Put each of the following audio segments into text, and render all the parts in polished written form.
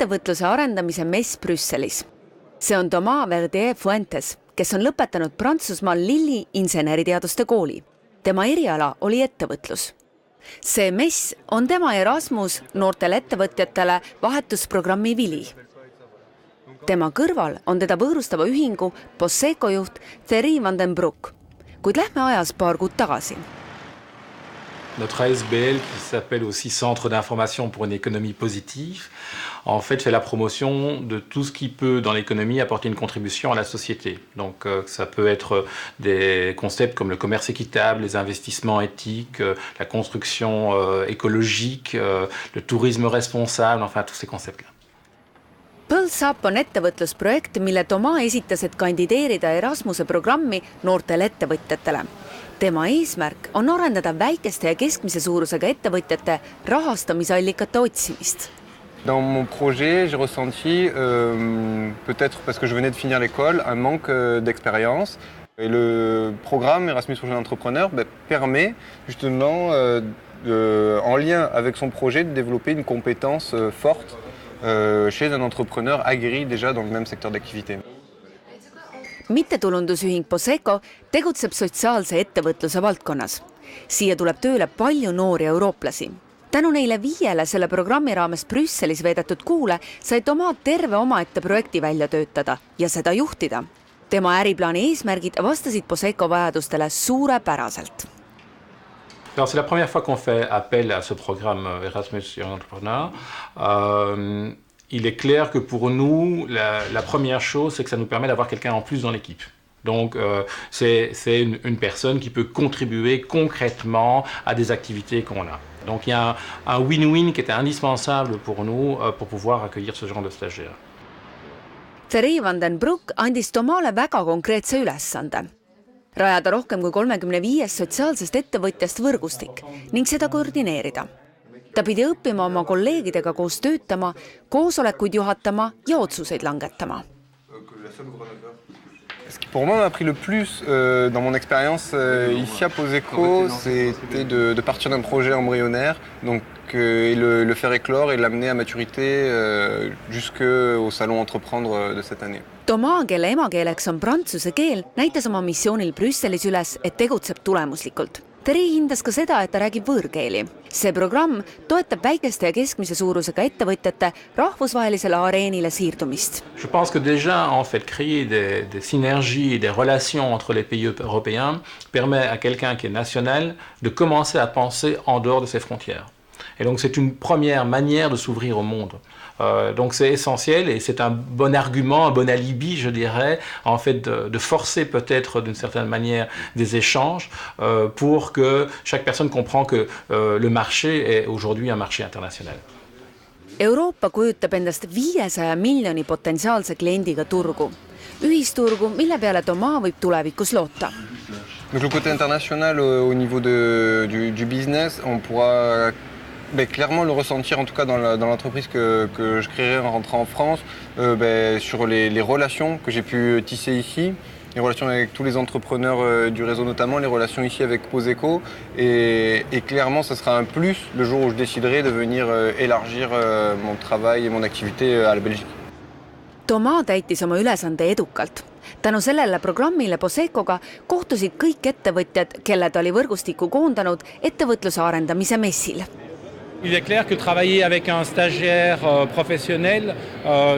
ettevõtluse arendamise mess Brüsselis. See on Thomas Verdier Fuentes, kes on lõpetanud Prantsusmaal Lilli inseneriteaduste kooli. Tema eriala oli ettevõtlus. See mess on tema Erasmus noortele ettevõtjatele vahetusprogrammi vili. Tema kõrval on teda võõrustava ühingu Poseco juht Thierry Van den Broek. Kuid lähme ajas paar kuud tagasi. Notre ASBL, qui s'appelle aussi Centre d'information pour une économie positive, en fait fait la promotion de tout ce qui peut dans l'économie apporter une contribution à la société. Donc ça peut être des concepts comme le commerce équitable, les investissements éthiques, la construction écologique, le tourisme responsable, enfin tous ces concepts-là. Pulse Up on ettevõtlusprojekt, mille Thomas esitas, et kandideerida Erasmuse programmi noortele ettevõtjatele. Tema eesmärk on arendada väikeste ja keskmise suurusega ettevõtjate rahastamisallikate otsimist. Dans mon projet, j'ai ressenti, peut-être parce que je venais de finir l'école, un manque d'expérience. Et le programme Erasmus pour jeunes entrepreneurs permet justement, en lien avec son projet, de développer une compétence forte chez un entrepreneur aguerri déjà dans le même secteur d'activité. Mittetulundusühing Poseco tegutseb sotsiaalse ettevõtluse valdkonnas. Siia tuleb tööle palju noori eurooplasi. Tänu neile 5 selle programmi raames Brüsselis veedetud kuule sai Thomas terve omaette projekti välja töötada ja seda juhtida. Tema äriplaani eesmärgid vastasid Poseco vajadustele suurepäraselt. Alors, c'est la première fois qu'on fait appel à ce programme Erasmus Young Entrepreneur. Il est clair que pour nous, la première chose, c'est que ça nous permet d'avoir quelqu'un en plus dans l'équipe. Donc, c'est une personne qui peut contribuer concrètement à des activités qu'on a. Donc, il y a un win-win qui était indispensable pour nous pour pouvoir accueillir ce genre de stagiaires. Thierry Van den Broek andis Tomale väga konkreetse ülesande. Rajada rohkem kui 35 sotsiaalsest ettevõtjast võrgustik ning seda koordineerida. Ta pidi õppima oma kolleegidega koos töötama, koosolekuid juhatama ja otsuseid langetama. Ce qui pour moi m'a pris le plus dans mon expérience ici à Poseco, c'était de partir d'un projet embryonnaire, donc et le faire éclore et l'amener à maturité jusqu'au salon Entreprendre de cette année. Thomas, kelle emakeeleks on prantsuse keel, näitas oma missioonil Brüsselis üles, et tegutseb tulemuslikult. Thierry hindas ka seda, et ta räägib võõrkeeli. See programm toetab väikeste ja keskmise suurusega ettevõtjate rahvusvahelisele areenile siirdumist. Je pense que déjà, en fait, créer des synergies et des relations entre les pays européens permet à quelqu'un qui est national de commencer à penser en dehors de ses frontières. Et donc c'est une première manière de s'ouvrir au monde. Donc c'est essentiel et c'est un bon argument, un bon alibi, je dirais, en fait de forcer peut-être d'une certaine manière des échanges pour que chaque personne comprend que le marché est aujourd'hui un marché international. Euroopa kujutab endast 500 miljoni potentsiaalse kliendiga turgu. Ühisturgu, mille peale Thomas võib tulevikus loota. Donc le côté international au niveau du business, on pourra clairement le ressentir, en tout cas dans l'entreprise que je créerai en rentrant en France, sur les relations que j'ai pu tisser ici, les relations avec tous les entrepreneurs du réseau notamment, les relations ici avec Poseco. Et clairement, ce sera un plus le jour où je déciderai de venir élargir mon travail et mon activité à la Belgique. Thomas täitis oma ülesande edukalt. Tänu sellele programmile Posecoga kohtusid kõik ettevõtjad, kelle ta oli võrgustikku koondanud ettevõtluse arendamise messil. Il est clair que travailler avec un stagiaire professionnel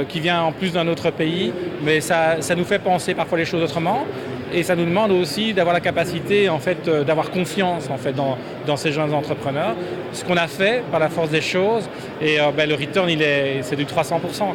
qui vient en plus d'un autre pays, mais ça nous fait penser parfois les choses autrement et ça nous demande aussi d'avoir la capacité en fait, d'avoir confiance en fait, dans ces jeunes entrepreneurs. Ce qu'on a fait par la force des choses et le return c'est du 300%. Quoi.